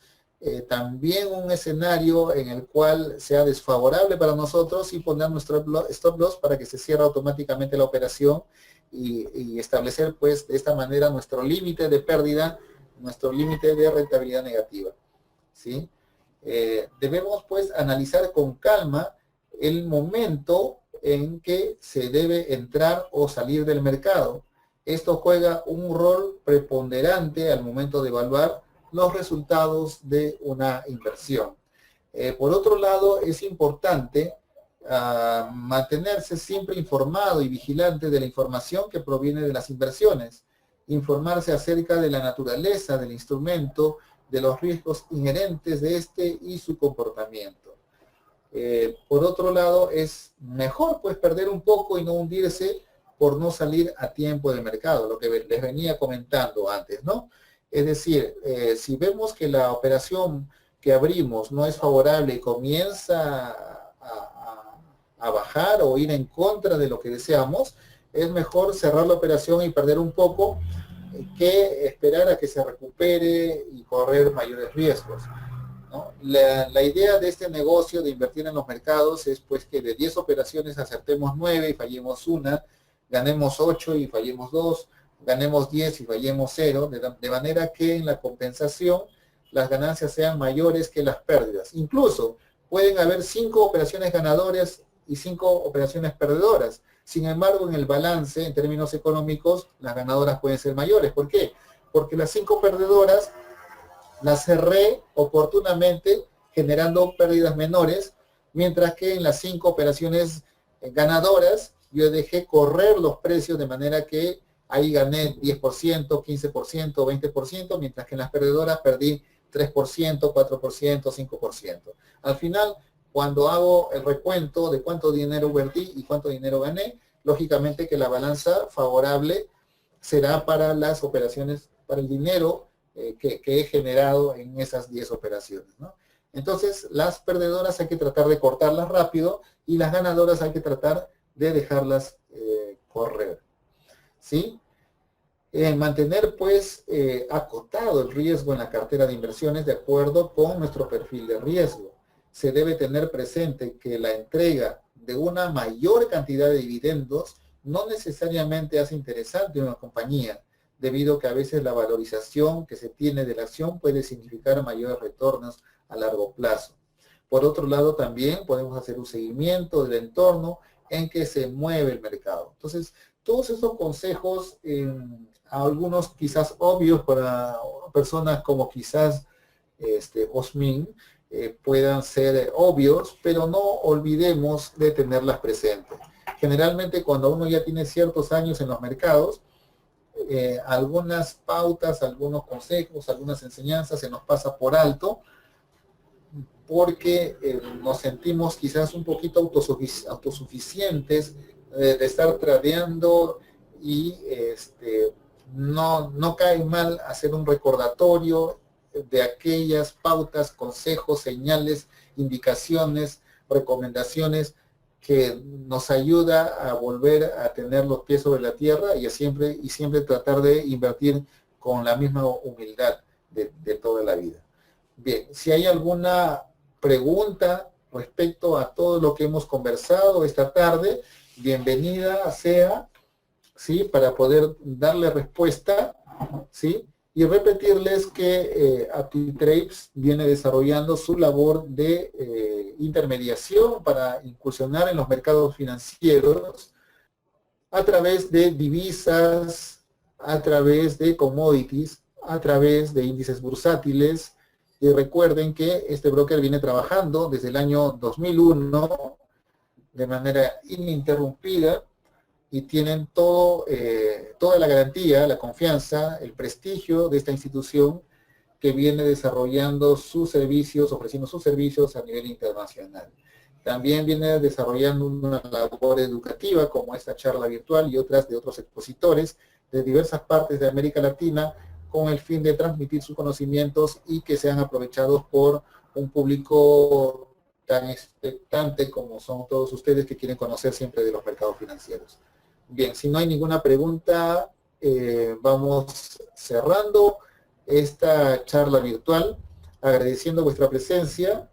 también un escenario en el cual sea desfavorable para nosotros y poner nuestro stop loss para que se cierre automáticamente la operación y establecer pues de esta manera nuestro límite de pérdida, nuestro límite de rentabilidad negativa, ¿sí? Debemos pues analizar con calma el momento en que se debe entrar o salir del mercado. Esto juega un rol preponderante al momento de evaluar los resultados de una inversión. Por otro lado, es importante mantenerse siempre informado y vigilante de la información que proviene de las inversiones, informarse acerca de la naturaleza del instrumento, de los riesgos inherentes de este y su comportamiento. Por otro lado, es mejor pues perder un poco y no hundirse por no salir a tiempo del mercado, lo que les venía comentando antes, ¿no? Es decir, si vemos que la operación que abrimos no es favorable y comienza a bajar o ir en contra de lo que deseamos, es mejor cerrar la operación y perder un poco que esperar a que se recupere y correr mayores riesgos, ¿no? La idea de este negocio de invertir en los mercados es pues que de 10 operaciones acertemos 9 y fallemos una, ganemos 8 y fallemos 2, ganemos 10 y fallemos 0, de manera que en la compensación las ganancias sean mayores que las pérdidas. Incluso pueden haber 5 operaciones ganadoras y 5 operaciones perdedoras. Sin embargo, en el balance, en términos económicos, las ganadoras pueden ser mayores. ¿Por qué? Porque las 5 perdedoras las cerré oportunamente generando pérdidas menores, mientras que en las 5 operaciones ganadoras yo dejé correr los precios de manera que ahí gané 10%, 15%, 20%, mientras que en las perdedoras perdí 3%, 4%, 5%. Al final, cuando hago el recuento de cuánto dinero perdí y cuánto dinero gané, lógicamente que la balanza favorable será para las operaciones, para el dinero que he generado en esas 10 operaciones, ¿no? Entonces, las perdedoras hay que tratar de cortarlas rápido y las ganadoras hay que tratar de dejarlas correr, ¿sí? Mantener, pues, acotado el riesgo en la cartera de inversiones de acuerdo con nuestro perfil de riesgo. Se debe tener presente que la entrega de una mayor cantidad de dividendos no necesariamente hace interesante una compañía, debido a que a veces la valorización que se tiene de la acción puede significar mayores retornos a largo plazo. Por otro lado, también podemos hacer un seguimiento del entorno en que se mueve el mercado. Entonces, todos esos consejos, algunos quizás obvios para personas como quizás Osmin, puedan ser obvios, pero no olvidemos de tenerlas presentes. Generalmente cuando uno ya tiene ciertos años en los mercados, algunas pautas, algunos consejos, algunas enseñanzas se nos pasa por alto porque nos sentimos quizás un poquito autosuficientes de estar tradeando y no cae mal hacer un recordatorio de aquellas pautas, consejos, señales, indicaciones, recomendaciones que nos ayuda a volver a tener los pies sobre la tierra y siempre tratar de invertir con la misma humildad de toda la vida. Bien, si hay alguna pregunta respecto a todo lo que hemos conversado esta tarde, bienvenida sea, ¿sí? Para poder darle respuesta, ¿sí? Y repetirles que AptiTrades viene desarrollando su labor de intermediación para incursionar en los mercados financieros a través de divisas, a través de commodities, a través de índices bursátiles. Y recuerden que este broker viene trabajando desde el año 2001 de manera ininterrumpida y tienen toda la garantía, la confianza, el prestigio de esta institución que viene desarrollando sus servicios, ofreciendo sus servicios a nivel internacional. También viene desarrollando una labor educativa como esta charla virtual y otras de otros expositores de diversas partes de América Latina con el fin de transmitir sus conocimientos y que sean aprovechados por un público tan expectante como son todos ustedes que quieren conocer siempre de los mercados financieros. Bien, si no hay ninguna pregunta, vamos cerrando esta charla virtual, agradeciendo vuestra presencia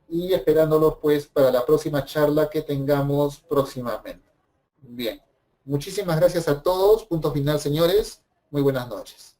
y esperándolos pues para la próxima charla que tengamos próximamente. Bien, muchísimas gracias a todos. Punto final, señores. Muy buenas noches.